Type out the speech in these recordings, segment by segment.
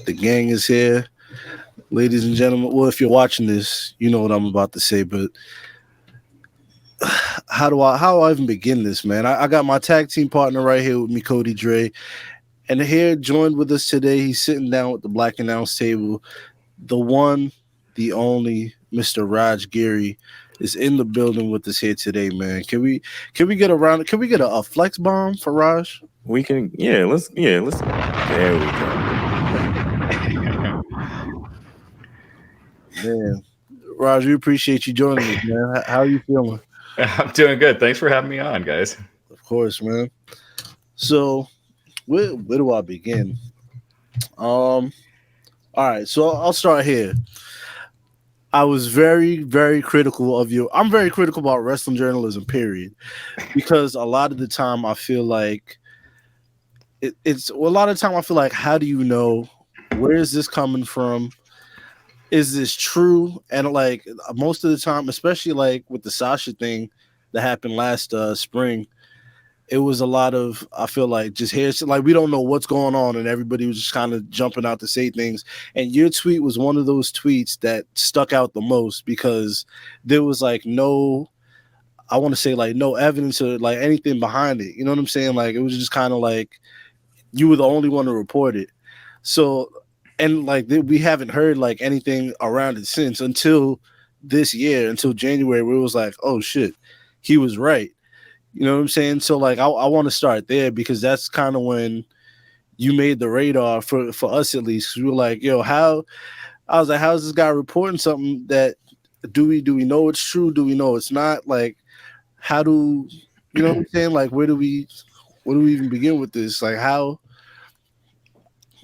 The gang is here, ladies and gentlemen. Well, if you're watching this, you know what I'm about to say. But how do I even begin this, man? I got my tag team partner right here with me, Cody Dre, and here joined with us today. He's sitting down with the Black Announce table. The one, the only, Mr. Raj Giri is in the building with us here today, man. Can we get around? Can we get a flex bomb for Raj? We can, let's. There we go. Man, Raj, we appreciate you joining us, man. How are you feeling? I'm doing good. Thanks for having me on, guys. Of course, man. So, where do I begin? All right, so I'll start here. I was very, very critical of you. I'm very critical about wrestling journalism, period, because a lot of the time I feel like a lot of the time I feel like, how do you know, where is this coming from? Is this true? And like most of the time, especially like with the Sasha thing that happened last spring, it was a lot of, I feel like, just here's like we don't know what's going on, and everybody was just kind of jumping out to say things. And your tweet was one of those tweets that stuck out the most because there was like no, I want to say like no evidence or like anything behind it. You know what I'm saying? Like it was just kind of like you were the only one to report it. So, and like we haven't heard like anything around it since until this year, until January, where it was like, oh shit, he was right. You know what I'm saying? So like I want to start there because that's kind of when you made the radar for us at least. We were like, yo, I was like, how's this guy reporting something that do we know it's true? Do we know it's not? Like, how do you know what I'm saying? Like, where do we even begin with this? Like how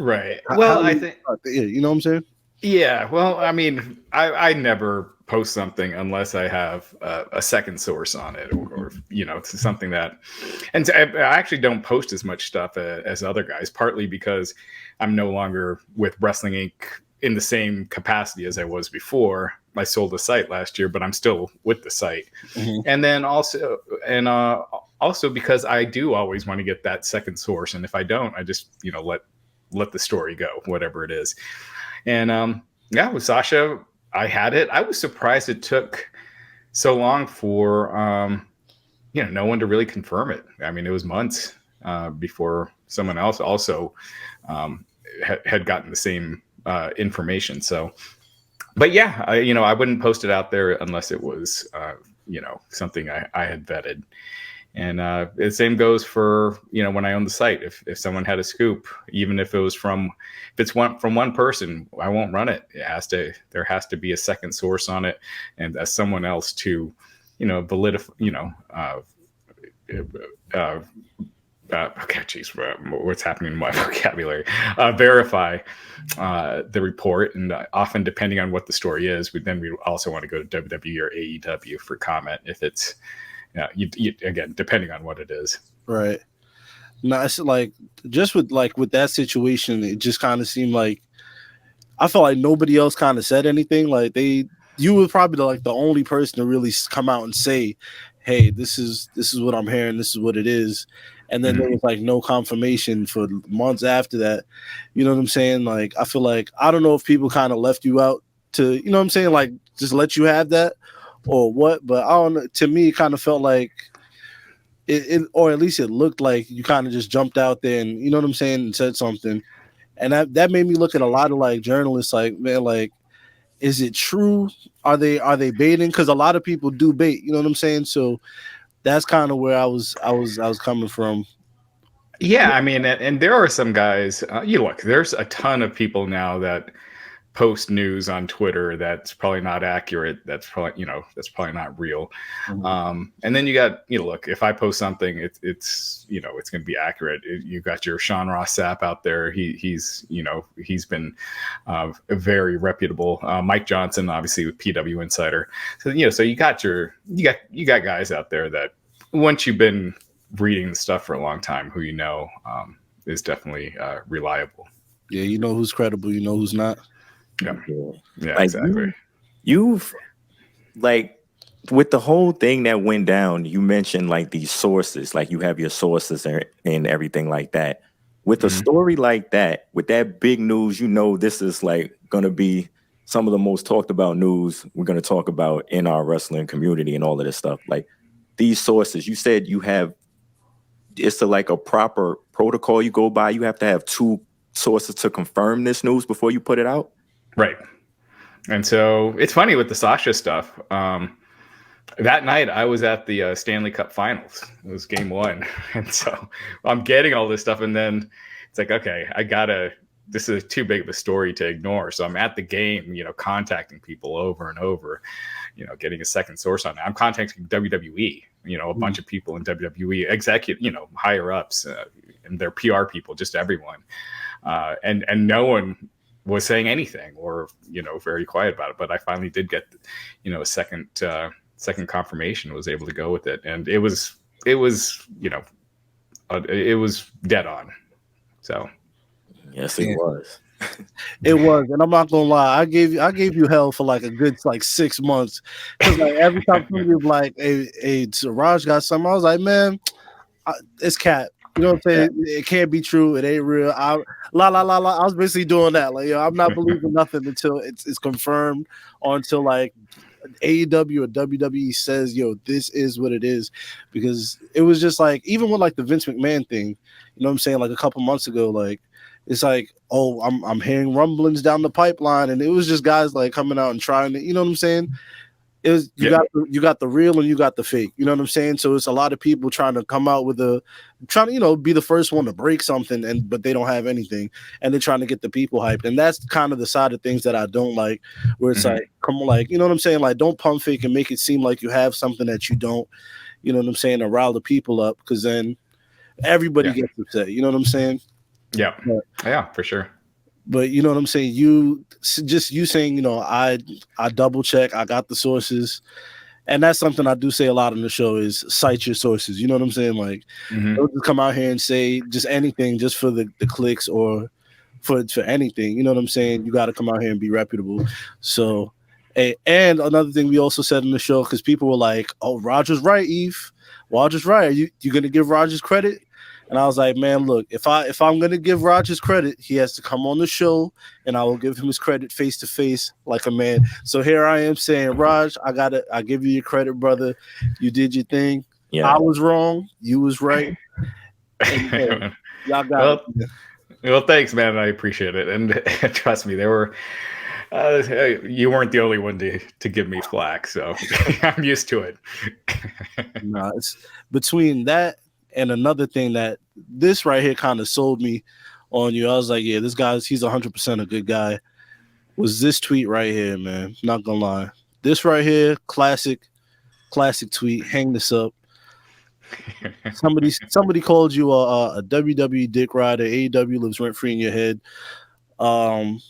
Right. Well, I think, you know what I'm saying? yeah. Well, I mean, I never post something unless I have a second source on it, or something that. And I actually don't post as much stuff as other guys, partly because I'm no longer with Wrestling Inc. in the same capacity as I was before. I sold the site last year, but I'm still with the site. Mm-hmm. And then also because I do always want to get that second source, and if I don't, I just let the story go, whatever it is. And with Sasha, I had it. I was surprised it took so long for no one to really confirm it. I mean, it was months before someone else also had gotten the same information. So, but yeah, I wouldn't post it out there unless it was something I had vetted. And the same goes for, when I own the site. If someone had a scoop, even if it's from one person, I won't run it. There has to be a second source on it, and as someone else to, okay, geez, what's happening in my vocabulary? Verify the report, and often depending on what the story is, we also want to go to WWE or AEW for comment if it's. You again, depending on what it is. Right. No, it's like just with that situation, it just kind of seemed like I felt like nobody else kind of said anything. Like you were probably the only person to really come out and say, "Hey, this is what I'm hearing. This is what it is." And then there was like no confirmation for months after that. You know what I'm saying? Like I feel like I don't know if people kind of left you out to, you know what I'm saying, like just let you have that. Or what, but I don't know. To me, it kind of felt like it, or at least it looked like you kind of just jumped out there and you know what I'm saying and said something, and that made me look at a lot of like journalists, like man, like is it true? Are they baiting? Because a lot of people do bait. You know what I'm saying? So that's kind of where I was coming from. Yeah, I mean, and there are some guys. Look, there's a ton of people now that post news on Twitter that's probably not accurate. That's probably not real. Mm-hmm. And then you got look, if I post something, it's going to be accurate. You got your Sean Ross Sapp out there. He's been very reputable. Mike Johnson, obviously with PW Insider. So so you got guys out there that once you've been reading the stuff for a long time, who is definitely reliable. Yeah, you know who's credible. You know who's not. Yeah, like, exactly. You've like with the whole thing that went down, you mentioned like these sources, like you have your sources and everything like that. With a story like that, with that big news, this is like going to be some of the most talked about news we're going to talk about in our wrestling community and all of this stuff. Like these sources, you said you have, it's like a proper protocol you go by. You have to have two sources to confirm this news before you put it out. Right. And so it's funny with the Sasha stuff. That night I was at the Stanley Cup Finals. It was game 1. And so I'm getting all this stuff. And then it's like, okay, this is too big of a story to ignore. So I'm at the game, contacting people over and over, getting a second source on that. I'm contacting WWE, a bunch of people in WWE, executive, higher ups and their PR people, just everyone. And no one was saying anything or, very quiet about it. But I finally did get, a second confirmation, was able to go with it. And it was it was dead on. So. Yes, it was. It was, and I'm not gonna lie. I gave you hell for like a good 6 months because like every time somebody was like, "Hey, so Raj got something," I was like, "Man, it's cat." You know what I'm saying? Yeah. It can't be true. It ain't real. I was basically doing that. Like, I'm not believing nothing until it's confirmed, or until like AEW or WWE says, this is what it is. Because it was just like, even with like the Vince McMahon thing, you know what I'm saying? Like a couple months ago, like. It's like, oh, I'm hearing rumblings down the pipeline, and it was just guys like coming out and trying to, you know what I'm saying? It was you got the real and you got the fake, you know what I'm saying? So it's a lot of people trying to come out with trying to, be the first one to break something, but they don't have anything, and they're trying to get the people hyped, and that's kind of the side of things that I don't like, where it's like, come on, like, you know what I'm saying? Like, don't pump fake and make it seem like you have something that you don't, you know what I'm saying, to rile the people up, because then everybody gets upset, you know what I'm saying? Yeah, for sure. But you know what I'm saying? You saying, I double check, I got the sources. And that's something I do say a lot on the show is cite your sources. You know what I'm saying? Like, don't just come out here and say just anything just for the clicks or for anything. You know what I'm saying? You got to come out here and be reputable. So, and another thing we also said in the show, because people were like, oh, Roger's right, Eve. Roger's right. Are you going to give Rogers credit? And I was like, man, look, if I'm gonna give Rogers credit, he has to come on the show, and I will give him his credit face to face like a man. So here I am saying, Raj, I give you your credit, brother. You did your thing. Yeah. I was wrong. You was right. And, y'all got it. Well, thanks, man. I appreciate it. And trust me, there were you weren't the only one to give me flack, so I'm used to it. No, it's between that. And another thing that this right here kind of sold me on you, I was like, yeah, this guy's, he's 100% a good guy, was this tweet right here, man. Not gonna lie. This right here, classic tweet. Hang this up. Somebody called you a WWE dick rider. AEW lives rent free in your head. And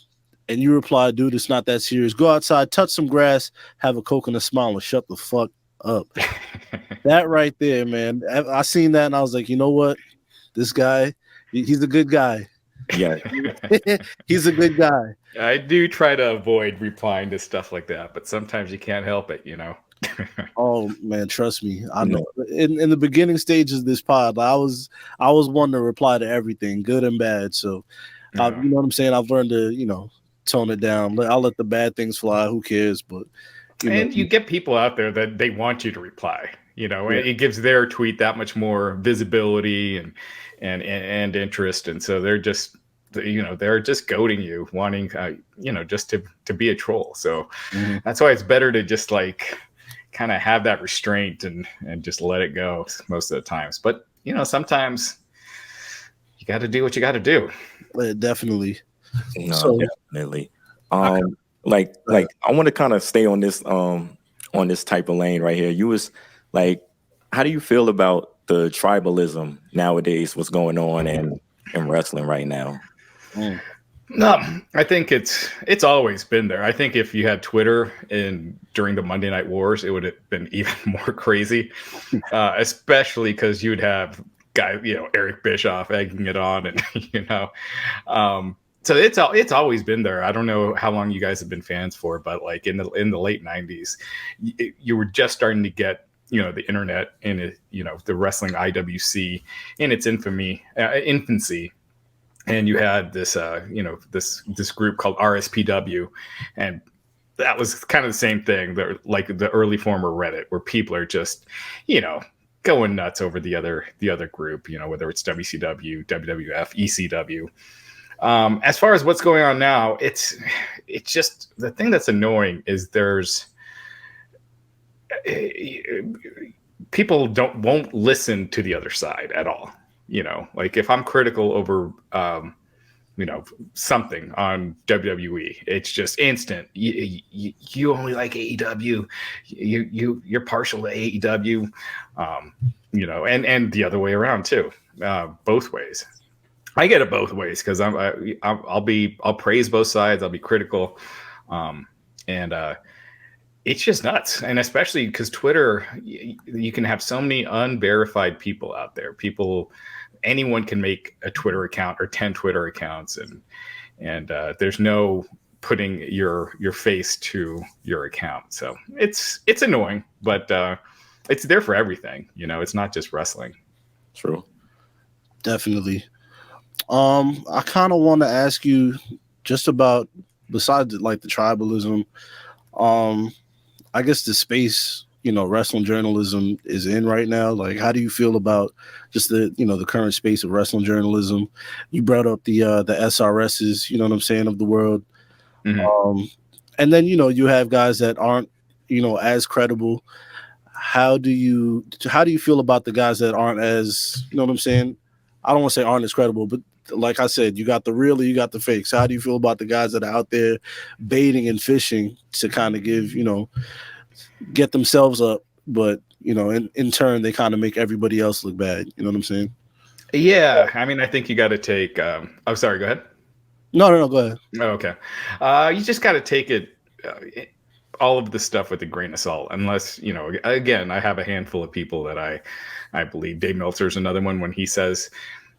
you replied, dude, it's not that serious. Go outside, touch some grass, have a coconut smile, and shut the fuck up. That right there, man. I seen that and I was like, you know what? This guy, he's a good guy. Yeah. He's a good guy. I do try to avoid replying to stuff like that, but sometimes you can't help it, Oh man, trust me. I know. In the beginning stages of this pod, I was one to reply to everything, good and bad. So you know what I'm saying? I've learned to, tone it down. I'll let the bad things fly. Who cares? But you get people out there that they want you to reply. It gives their tweet that much more visibility and interest, and so they're just goading you, wanting just to be a troll. So that's why it's better to just like kind of have that restraint and just let it go most of the times. But sometimes you got to do what you got to do. Definitely. No, definitely. Like I want to kind of stay on this type of lane right here. You was like, how do you feel about the tribalism nowadays? What's going on in wrestling right now? No, I think it's always been there. I think if you had Twitter during the Monday Night Wars, it would have been even more crazy, especially because you'd have guys, Eric Bischoff egging it on, and so it's always been there. I don't know how long you guys have been fans for, but like in the late 90s, you were just starting to get the internet and the wrestling IWC in its infancy. and you had this this group called RSPW, and that was kind of the same thing. Like the early form of Reddit, where people are just, going nuts over the other group. Whether it's WCW, WWF, ECW. As far as what's going on now, it's just the thing that's annoying is there's people won't listen to the other side at all. Like if I'm critical over something on WWE, it's just instant. You only like AEW. You're partial to AEW. And the other way around too. Both ways. I get it both ways because I'll praise both sides. I'll be critical, and it's just nuts. And especially because Twitter, you can have so many unverified people out there. Anyone can make a Twitter account or 10 Twitter accounts, and there's no putting your face to your account. So it's annoying, but it's there for everything. It's not just wrestling. True. Definitely. I kind of want to ask you just about, besides like the tribalism, I guess the space, wrestling journalism is in right now. Like, how do you feel about just the current space of wrestling journalism? You brought up the SRSs, what I'm saying, of the world. Mm-hmm. And then, you have guys that aren't, as credible. How do you feel about the guys that aren't as, what I'm saying? I don't want to say aren't as credible, but like I said, you got the real, you got the fakes. How do you feel about the guys that are out there baiting and fishing to kind of give, get themselves up, but in turn they kind of make everybody else look bad? You know what I'm saying? Yeah, I mean, I think you got to take. Oh, sorry. Go ahead. No, go ahead. Oh, okay. You just got to take it. All of the stuff with a grain of salt, unless again, I have a handful of people that I believe. Dave Meltzer's another one. When he says,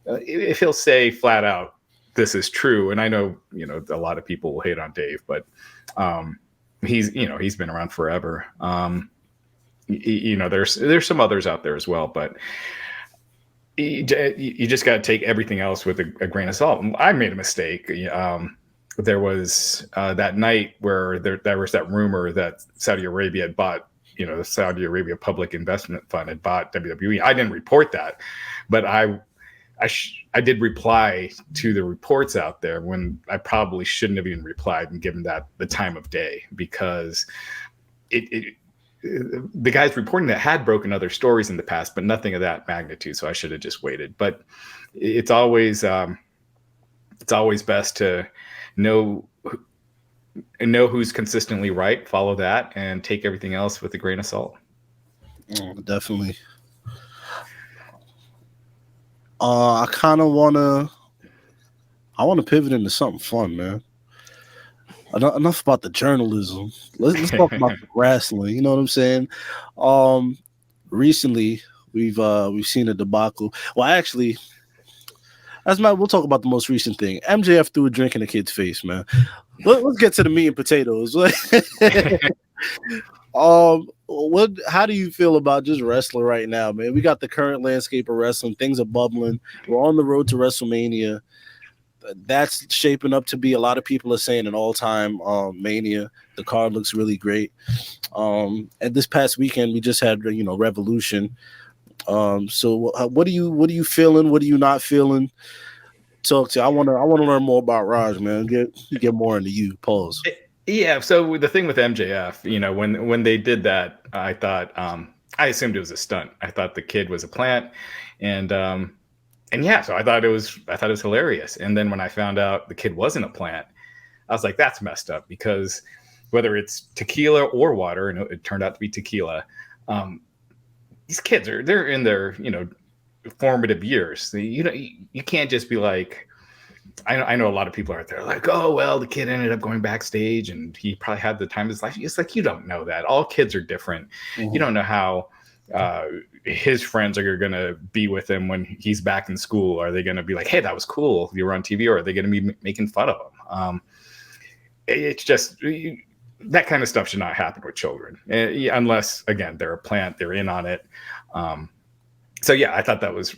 if he'll say flat out, this is true, and I know a lot of people will hate on Dave, but he's been around forever. There's some others out there as well, but you just got to take everything else with a grain of salt. I made a mistake. There was that night where there was that rumor that Saudi Arabia had bought, the Saudi Arabia Public Investment Fund had bought WWE. I didn't report that, but I did reply to the reports out there when I probably shouldn't have even replied and given that the time of day, because the guys reporting that had broken other stories in the past, but nothing of that magnitude. So I should have just waited. But it's always best to know who's consistently right, follow that, and take everything else with a grain of salt. Definitely. I kind of want to pivot into something fun, man. Enough about the journalism. Let's talk about the wrestling. You know what I'm saying? Recently we've seen a debacle. Well, actually, we'll talk about the most recent thing. MJF threw a drink in a kid's face, man. Let's get to the meat and potatoes. How do you feel about just wrestling right now, man? We got the current landscape of wrestling. Things are bubbling. We're on the road to WrestleMania. That's shaping up to be, a lot of people are saying, an all-time Mania. The card looks really great. And this past weekend we just had Revolution. So what are you feeling? What are you not feeling? Talk to. I want to learn more about Raj, man. Get more into you. Pause. Yeah. So the thing with MJF, when they did that, I thought, I assumed it was a stunt. I thought the kid was a plant, and yeah, so I thought it was hilarious. And then when I found out the kid wasn't a plant, I was like, that's messed up, because whether it's tequila or water, and it turned out to be tequila, these kids they're in their formative years. You can't just be like, I know a lot of people out there like, oh well, the kid ended up going backstage and he probably had the time of his life. It's like, you don't know that. All kids are different. Mm-hmm. You don't know how his friends are going to be with him when he's back in school. Are they going to be like, hey, that was cool, you were on TV, or are they going to be making fun of him? It's just, that kind of stuff should not happen with children, unless, again, they're a plant, they're in on it. So yeah, I thought that was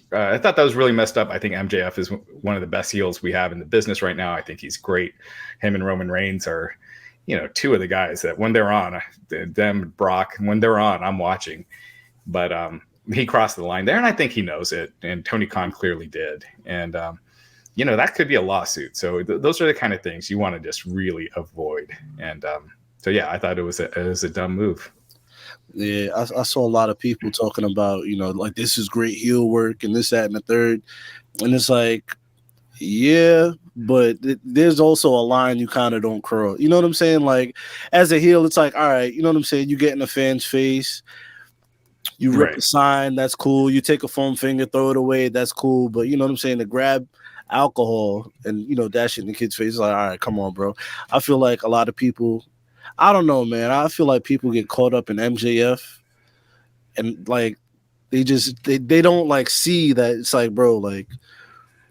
really messed up. I think MJF is one of the best heels we have in the business right now. I think he's great. Him and Roman Reigns are, two of the guys that when they're on, them Brock, when they're on, I'm watching. But he crossed the line there, and I think he knows it. And Tony Khan clearly did. And that could be a lawsuit. So those are the kind of things you want to just really avoid. And so yeah, I thought it was a dumb move. Yeah, I saw a lot of people talking about, like this is great heel work and this, that, and the third. And it's like, yeah, but there's also a line you kind of don't cross. You know what I'm saying? Like, as a heel, it's like, all right, you know what I'm saying? You get in a fan's face, you rip Right. the sign, that's cool. You take a foam finger, throw it away, that's cool. But you know what I'm saying? To grab alcohol and, dash it in the kid's face, it's like, all right, come on, bro. I feel like a lot of people, I don't know, man. I feel like people get caught up in MJF and like they don't like see that it's like, bro, like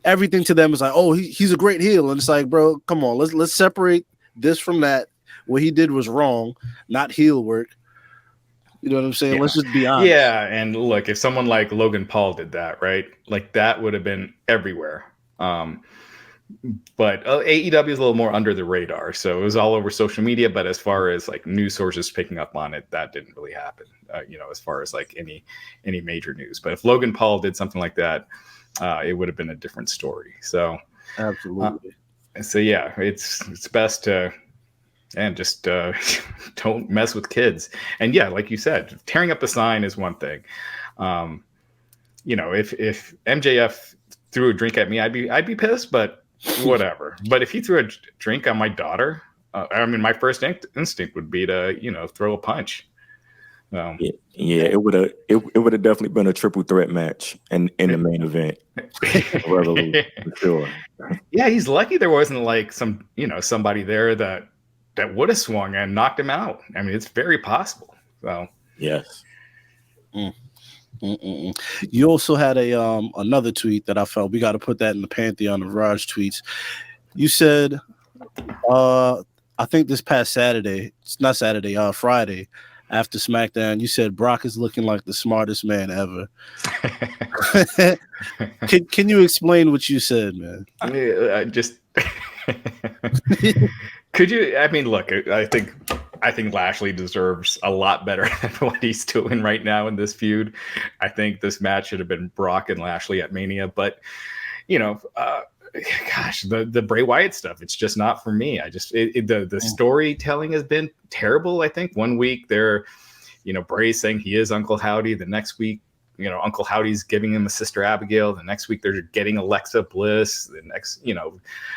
everything to them is like, oh, he's a great heel. And it's like, bro, come on, let's separate this from that. What he did was wrong, not heel work. You know what I'm saying? Yeah. Let's just be honest. Yeah, and look, if someone like Logan Paul did that, right? Like that would have been everywhere. But AEW is a little more under the radar, so it was all over social media. But as far as like news sources picking up on it, that didn't really happen. As far as like any major news. But if Logan Paul did something like that, it would have been a different story. So Absolutely. So yeah, it's best to and just don't mess with kids. And yeah, like you said, tearing up the sign is one thing. If MJF threw a drink at me, I'd be pissed, but whatever. But if he threw a drink on my daughter, my first instinct would be to throw a punch. Yeah, it would have definitely been a triple threat match in the main event. Revolution, for sure. Yeah, he's lucky there wasn't like somebody there that would have swung and knocked him out. I mean, it's very possible. So yes. You also had another tweet that I felt we got to put that in the pantheon of Raj tweets. You said, I think this past Saturday, it's not Saturday, Friday, after SmackDown, you said Brock is looking like the smartest man ever. Can you explain what you said, man? Could you? I mean, look, I think Lashley deserves a lot better than what he's doing right now in this feud. I think this match should have been Brock and Lashley at Mania, but gosh, the Bray Wyatt stuff, it's just not for me. The storytelling has been terrible. I think one week they're, Bray saying he is Uncle Howdy. The next week, Uncle Howdy's giving him a Sister Abigail. The next week they're getting Alexa Bliss. The next,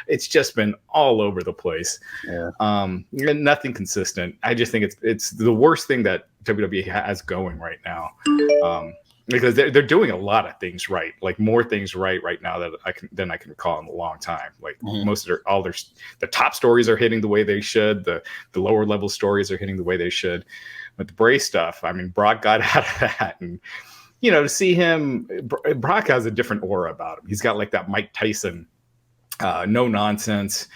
it's just been all over the place. Yeah. Nothing consistent. I just think it's the worst thing that WWE has going right now. Because they're doing a lot of things right, like more things right now than I can recall in a long time. Like most of the top stories are hitting the way they should. The lower level stories are hitting the way they should. But the Bray stuff, I mean, Brock got out of that, and to see him, Brock has a different aura about him. He's got like that Mike Tyson, no nonsense.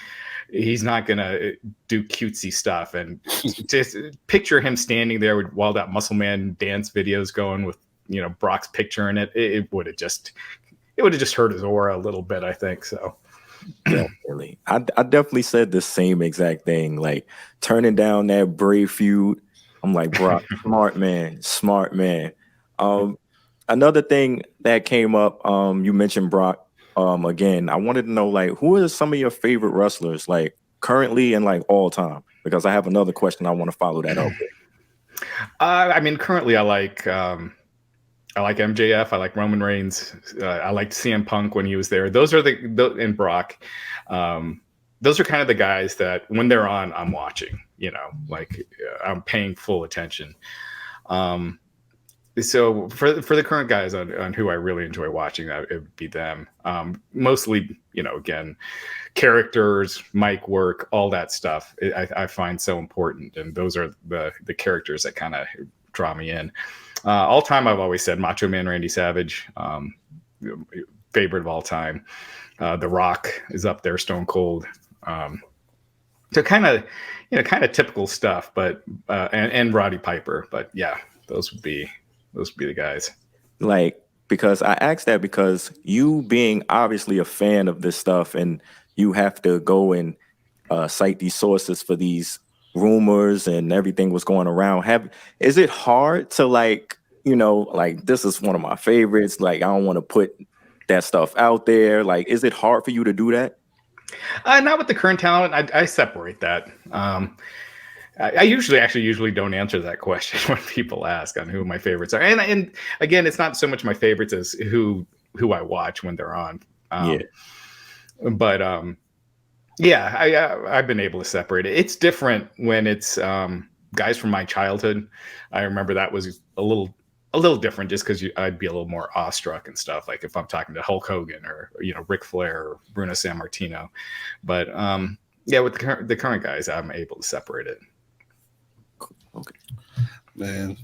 He's not gonna do cutesy stuff, and just picture him standing there while that Muscle Man dance video's going with Brock's picture in it. It would have just hurt his aura a little bit, I think. So definitely, I definitely said the same exact thing. Like turning down that Bray feud, I'm like, Brock, smart man. Another thing that came up, you mentioned Brock. Again, I wanted to know, like, who are some of your favorite wrestlers, like currently and like all time? Because I have another question I want to follow that up with. Currently, I like MJF. I like Roman Reigns. I liked CM Punk when he was there. Those are and Brock. Those are kind of the guys that when they're on, I'm watching. I'm paying full attention. So for the current guys on who I really enjoy watching, that it would be them. Mostly, again, characters, mic work, all that stuff. I find so important, and those are the characters that kind of draw me in. All time, I've always said Macho Man Randy Savage, favorite of all time. The Rock is up there, Stone Cold. So kind of typical stuff, but and Roddy Piper. But yeah, those would be the guys. Like because I asked that because you being obviously a fan of this stuff, and you have to go and cite these sources for these rumors and everything was going around. Is it hard to like, like this is one of my favorites, like I don't want to put that stuff out there. Like, is it hard for you to do that? Not with the current talent. I separate that. I usually don't answer that question when people ask on who my favorites are. And again, it's not so much my favorites as who I watch when they're on. Yeah. But yeah, I've been able to separate it. It's different when it's guys from my childhood. I remember that was a little different just because I'd be a little more awestruck and stuff. Like if I'm talking to Hulk Hogan or Ric Flair or Bruno Sammartino. But yeah, with the current guys, I'm able to separate it. Okay. Man,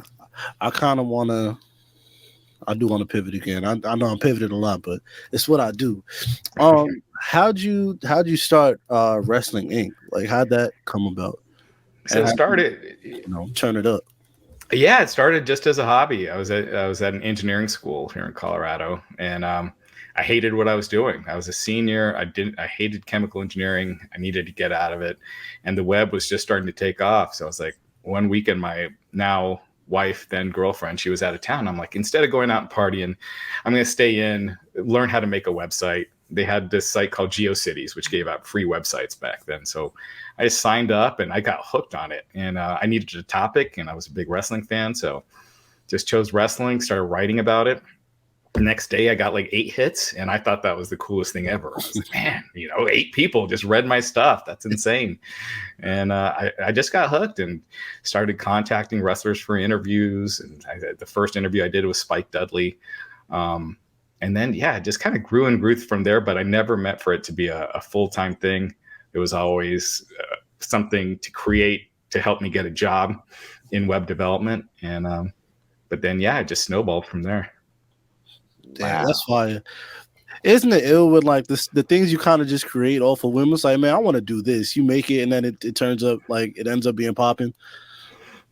I kind of want to. I do want to pivot again. I know I'm pivoted a lot, but it's what I do. How'd you start Wrestling Inc? Like, how'd that come about? So it started, turn it up. Yeah, it started just as a hobby. I was at an engineering school here in Colorado, and I hated what I was doing. I was a senior. I hated chemical engineering. I needed to get out of it, and the web was just starting to take off. So I was like, one weekend, my now wife, then girlfriend, she was out of town. I'm like, instead of going out and partying, I'm going to stay in, learn how to make a website. They had this site called GeoCities, which gave out free websites back then. So I just signed up and I got hooked on it. And I needed a topic, and I was a big wrestling fan. So just chose wrestling, started writing about it. The next day I got like 8 hits, and I thought that was the coolest thing ever. I was like, man, 8 people just read my stuff. That's insane. And I just got hooked and started contacting wrestlers for interviews. And the first interview I did was Spike Dudley. And then, yeah, it just kind of grew and grew from there, but I never meant for it to be a full-time thing. It was always something to create to help me get a job in web development. And but then, yeah, it just snowballed from there. Damn, wow. That's fire. Isn't it ill with like the things you kind of just create off of whim? It's like, man, I want to do this. You make it, and then it turns up like it ends up being popping.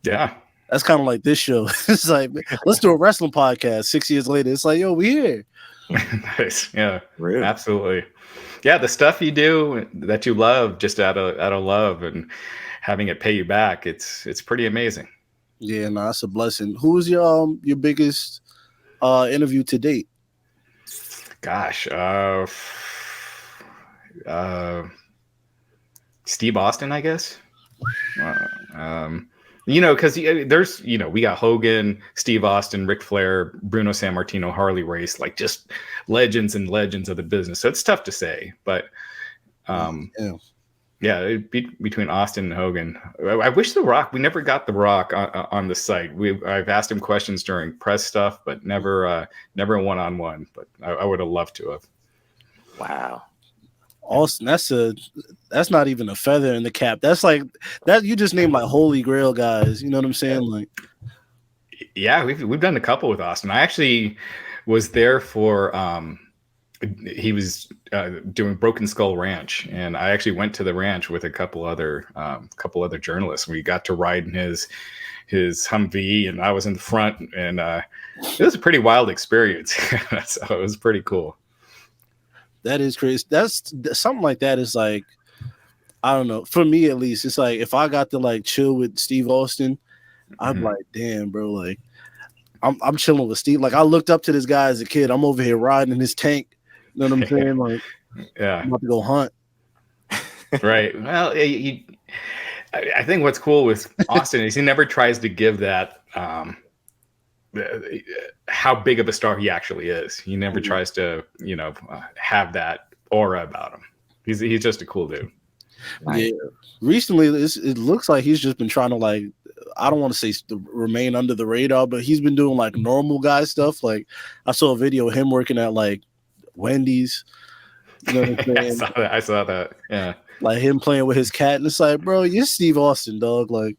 Yeah. That's kind of like this show. It's like, let's do a wrestling podcast. 6 years later, it's like, yo, we here. Nice. Yeah. Really? Absolutely. Yeah, the stuff you do that you love just out of love and having it pay you back, it's pretty amazing. Yeah, no, that's a blessing. Who was your biggest interview to date? Gosh, Steve Austin, I guess. Because there's, we got Hogan, Steve Austin, Ric Flair, Bruno Sammartino, Harley Race, like just legends and legends of the business. So it's tough to say, but yeah, between Austin and Hogan. I wish The Rock. We never got The Rock on the site. I've asked him questions during press stuff, but never one-on-one. But I would have loved to have. Wow, Austin, that's not even a feather in the cap. That's like that. You just named like holy grail guys. You know what I'm saying? Like, yeah, we've done a couple with Austin. I actually was there for. He was doing Broken Skull Ranch, and I actually went to the ranch with a couple other journalists. We got to ride in his Humvee, and I was in the front, and it was a pretty wild experience. So it was pretty cool. That is crazy. That's something like that is like, I don't know. For me, at least, it's like if I got to like chill with Steve Austin, I'm like, damn, bro, like I'm chilling with Steve. Like I looked up to this guy as a kid. I'm over here riding in his tank. You know what I'm saying? Like, yeah, I'm about to go hunt. Right. Well, I think what's cool with Austin is he never tries to give that how big of a star he actually is. He never tries to, have that aura about him. He's just a cool dude. Yeah. Recently, it looks like he's just been trying to like, I don't want to say remain under the radar, but he's been doing like normal guy stuff. Like I saw a video of him working at like Wendy's. You know what I'm saying? I saw that. Yeah. Like him playing with his cat, and it's like, bro, you're Steve Austin, dog. Like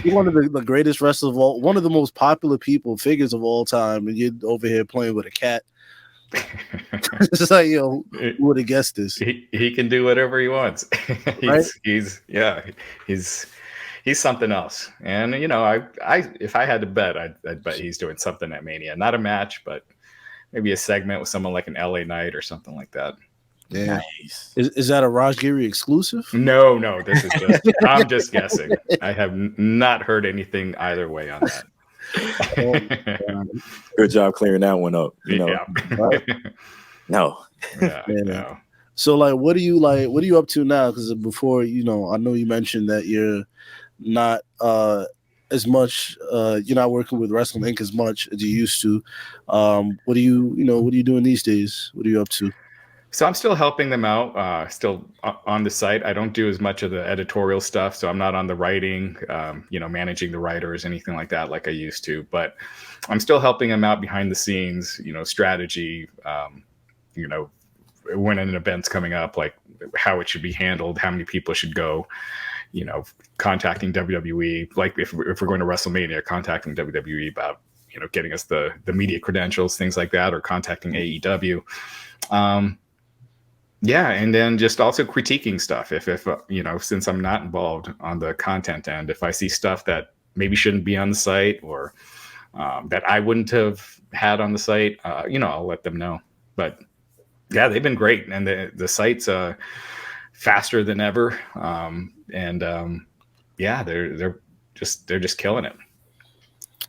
you're one of the greatest wrestlers of all, one of the most popular figures of all time, and you're over here playing with a cat. It's like, yo, who would have guessed this? He can do whatever he wants. Right? He's something else. And I if I had to bet, I'd bet he's doing something at Mania. Not a match, but maybe a segment with someone like an LA Knight or something like that. Damn. Nice. Is that a Raj Giri exclusive? No, this is just, I'm just guessing. I have not heard anything either way on that. Good job clearing that one up. You know, Yeah. no. Yeah, Yeah. no. So what are you up to now? Because before, I know you mentioned that you're not as much you're not working with Wrestling Inc. as much as you used to. What are you doing these days? What are you up to? So I'm still helping them out, still on the site. I don't do as much of the editorial stuff, so I'm not on the writing, managing the writers, anything like that, like I used to. But I'm still helping them out behind the scenes, strategy, when an event's coming up, like how it should be handled, how many people should go, contacting WWE, like if we're going to WrestleMania, contacting WWE about, getting us the media credentials, things like that, or contacting AEW. Yeah, and then just also critiquing stuff. If since I'm not involved on the content end, if I see stuff that maybe shouldn't be on the site or that I wouldn't have had on the site, I'll let them know. But yeah, they've been great, and the site's faster than ever. Yeah, they're just killing it.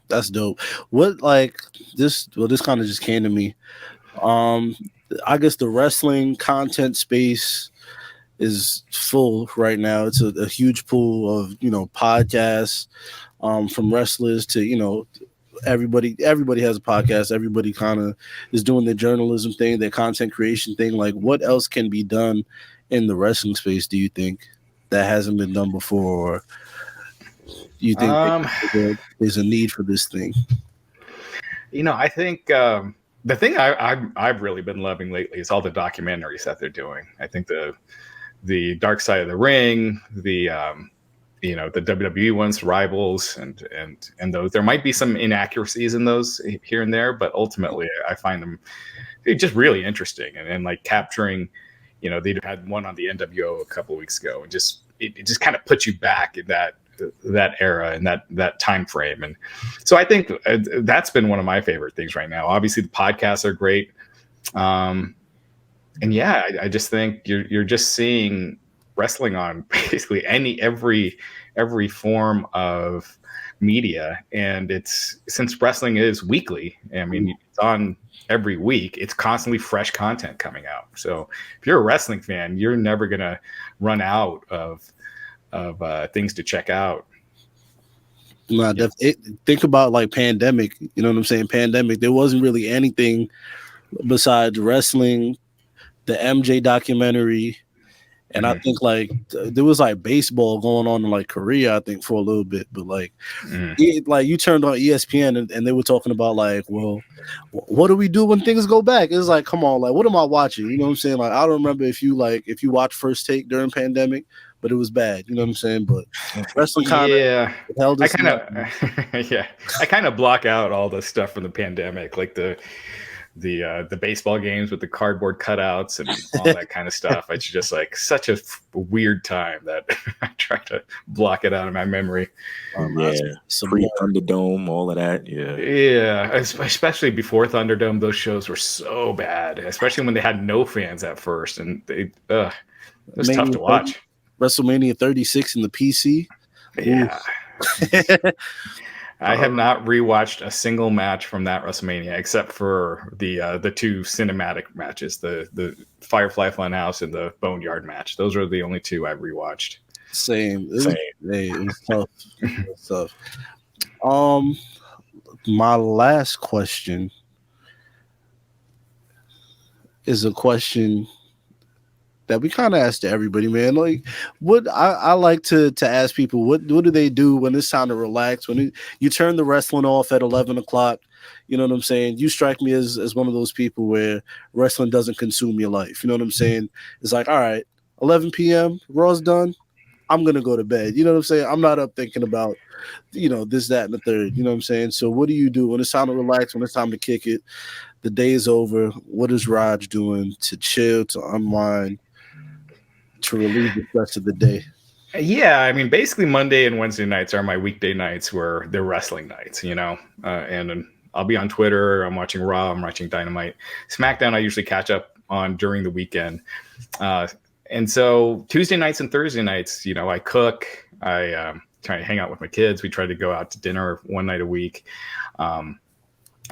That's dope. What this? Well, this kind of just came to me. I guess the wrestling content space is full right now. It's a huge pool of podcasts from wrestlers to everybody has a podcast. Everybody kind of is doing their journalism thing, their content creation thing. Like, what else can be done in the wrestling space, do you think, that hasn't been done before? Or do you think there's a need for this thing? I think the thing I've really been loving lately is all the documentaries that they're doing. I think the Dark Side of the Ring, the WWE ones, Rivals, and those. There might be some inaccuracies in those here and there, but ultimately I find them just really interesting and like capturing. They had one on the NWO a couple of weeks ago, and it just kind of puts you back in that era and that time frame. And so I think that's been one of my favorite things right now. Obviously the podcasts are great. And yeah, I just think you're just seeing wrestling on basically every form of media. And since wrestling is weekly, I mean, it's on every week, it's constantly fresh content coming out. So if you're a wrestling fan, you're never going to run out of things to check out. No, think about like pandemic. You know what I'm saying? Pandemic. There wasn't really anything besides wrestling, the MJ documentary, and I think like there was like baseball going on in like Korea, I think, for a little bit. But like, like you turned on ESPN and they were talking about like, well, what do we do when things go back? It's like, come on, like, what am I watching? You know what I'm saying? Like, I don't remember if you watched First Take during pandemic, but it was bad. You know what I'm saying? But wrestling kind of held us. I kind of block out all the stuff from the pandemic, like the baseball games with the cardboard cutouts and all that kind of stuff. It's just like such a weird time that I try to block it out of my memory. Pre-Thunderdome, all of that. Yeah, especially before Thunderdome, those shows were so bad, especially when they had no fans at first, and it was tough to watch. WrestleMania 36 in the PC. Yeah. I have not rewatched a single match from that WrestleMania except for the two cinematic matches, the Firefly Funhouse and the Boneyard match. Those are the only two I've rewatched. Same. It was tough. It was tough. My last question is a question that we kind of ask to everybody, man. Like, what I like to ask people, what do they do when it's time to relax? When you turn the wrestling off at 11 o'clock, you know what I'm saying? You strike me as one of those people where wrestling doesn't consume your life. You know what I'm saying? It's like, all right, 11 p.m., Raw's done. I'm going to go to bed. You know what I'm saying? I'm not up thinking about, this, that, and the third. You know what I'm saying? So what do you do when it's time to relax, when it's time to kick it? The day is over. What is Raj doing to chill, to unwind, to relieve the stress of the day? Yeah, I mean, basically Monday and Wednesday nights are my weekday nights where they're wrestling nights, and I'll be on Twitter. I'm watching Raw. I'm watching Dynamite. SmackDown I usually catch up on during the weekend. And so Tuesday nights and Thursday nights, you know, I cook. I try to hang out with my kids. We try to go out to dinner one night a week.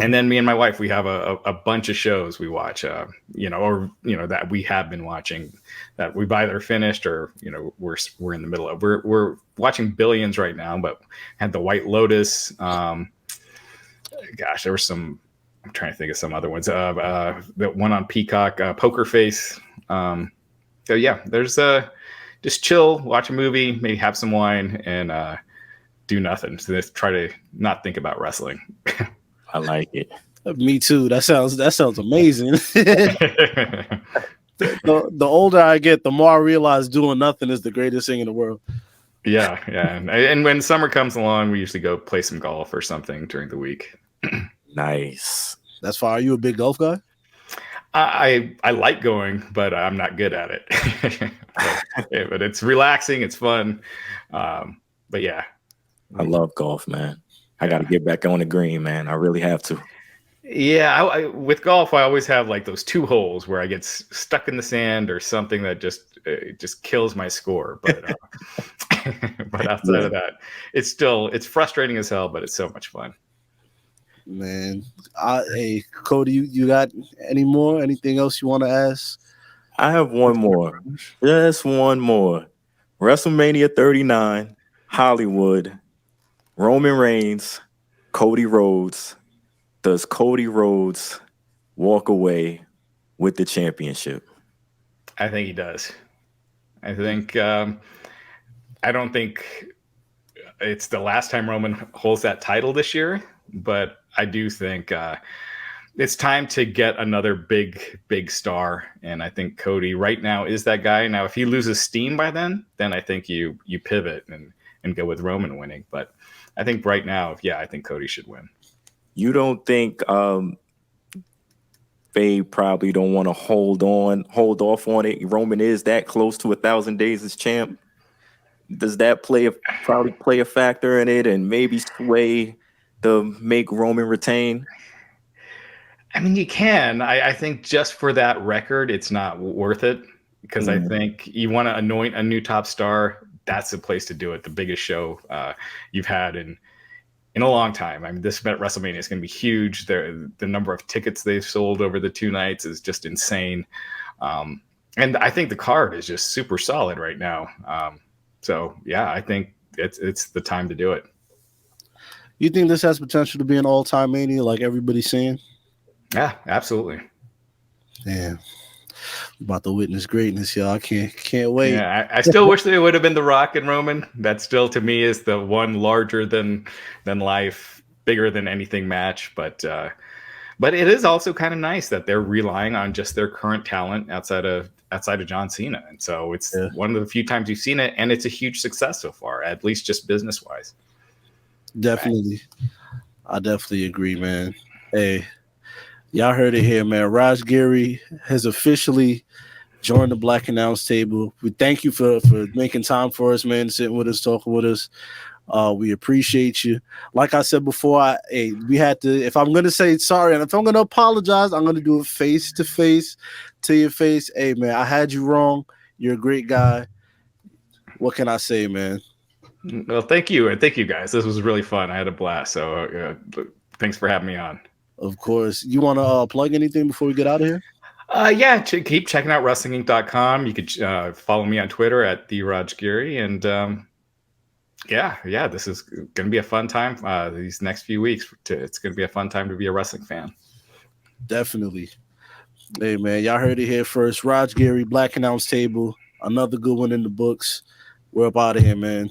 And then me and my wife, we have a bunch of shows we watch, you know, or, you know, that we have been watching that we've either finished or, you know, we're in the middle of. We're watching Billions right now, but had The White Lotus. Gosh, there were some, I'm trying to think of some other ones. The one on Peacock, Poker Face. So yeah, there's just chill, watch a movie, maybe have some wine, and do nothing. So just try to not think about wrestling. I like it. Me too. That sounds amazing. The older I get, the more I realize doing nothing is the greatest thing in the world. Yeah. And when summer comes along, we usually go play some golf or something during the week. Nice. That's fine. Are you a big golf guy? I like going, but I'm not good at it. but it's relaxing. It's fun. But yeah. I love golf, man. I got to get back on the green, man. I really have to. Yeah, with golf, I always have like those 2 holes where I get stuck in the sand or something that just kills my score. But but outside of that, it's frustrating as hell, but it's so much fun. Man, hey Cody, you got anything else you want to ask? I have one more, just one more. WrestleMania 39, Hollywood. Roman Reigns, Cody Rhodes. Does Cody Rhodes walk away with the championship? I think he does. I think I don't think it's the last time Roman holds that title this year, but I do think it's time to get another big star, and I think Cody right now is that guy. Now, if he loses steam by then I think you pivot and go with Roman winning, but I think right now, I think Cody should win. You don't think they probably don't want to hold off on it? Roman is that close to 1,000 days as champ. Does that probably play a factor in it and maybe sway to make Roman retain? I mean, you can. I think just for that record, it's not worth it because I think you want to anoint a new top star. That's the place to do it. The biggest show you've had in a long time. I mean, this WrestleMania is going to be huge. The number of tickets they've sold over the 2 nights is just insane. And I think the card is just super solid right now. So yeah, I think it's the time to do it. You think this has potential to be an all-time Mania like everybody's saying? Yeah, absolutely. Yeah. About to witness greatness, y'all. I can't wait. Yeah, I still wish they would have been The Rock and Roman. That still, to me, is the one larger than life, bigger than anything match. But it is also kind of nice that they're relying on just their current talent outside of John Cena, and so it's one of the few times you've seen it, and it's a huge success so far, at least just business wise. Definitely, I definitely agree, man. Hey. Y'all heard it here, man. Raj Giri has officially joined the Black Announce Table. We thank you for making time for us, man, sitting with us, talking with us. We appreciate you. Like I said before, we had to, if I'm going to say sorry and if I'm going to apologize, I'm going to do it face to face to your face. Hey, man, I had you wrong. You're a great guy. What can I say, man? Well, thank you. And thank you, guys. This was really fun. I had a blast. So thanks for having me on. Of course. You want to plug anything before we get out of here? Yeah, keep checking out WrestlingInc.com. You could follow me on Twitter at the Raj Giri, and this is going to be a fun time. These next few weeks, it's going to be a fun time to be a wrestling fan. Definitely. Hey, man, y'all heard it here first. Raj Giri, Black Announce Table, another good one in the books. We're up out of here, man.